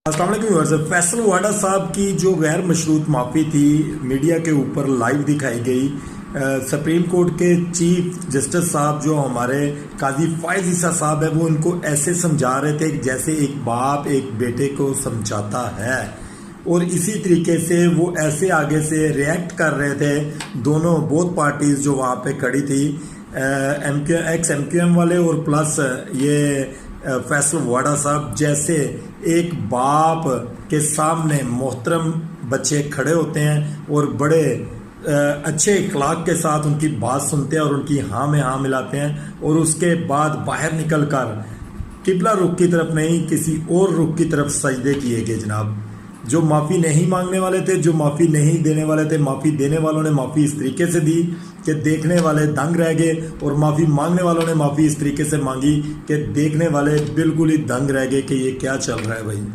अस्सलाम वालेकुम व्यूअर्स। फैसल वाडा साहब की जो गैर मशरूत माफ़ी थी मीडिया के ऊपर लाइव दिखाई गई। सुप्रीम कोर्ट के चीफ जस्टिस साहब जो हमारे काजी फायज ईसा साहब है वो इनको ऐसे समझा रहे थे जैसे एक बाप एक बेटे को समझाता है, और इसी तरीके से वो ऐसे आगे से रिएक्ट कर रहे थे। दोनों बोथ पार्टीज जो वहाँ पे खड़ी थी, एक्स MQM वाले और प्लस ये फैसल वाडा साहब, जैसे एक बाप के सामने मोहतरम बच्चे खड़े होते हैं और बड़े अच्छे इखलाक के साथ उनकी बात सुनते हैं और उनकी हाँ में हाँ मिलाते हैं, और उसके बाद बाहर निकल कर किबला रुख की तरफ नहीं किसी और रुख की तरफ सजदे किए गए। जनाब, जो माफ़ी नहीं मांगने वाले थे, जो माफ़ी नहीं देने वाले थे, माफ़ी देने वालों ने माफ़ी इस तरीके से दी कि देखने वाले दंग रह गए, और माफ़ी मांगने वालों ने माफ़ी इस तरीके से मांगी कि देखने वाले बिल्कुल ही दंग रह गए कि ये क्या चल रहा है भाई।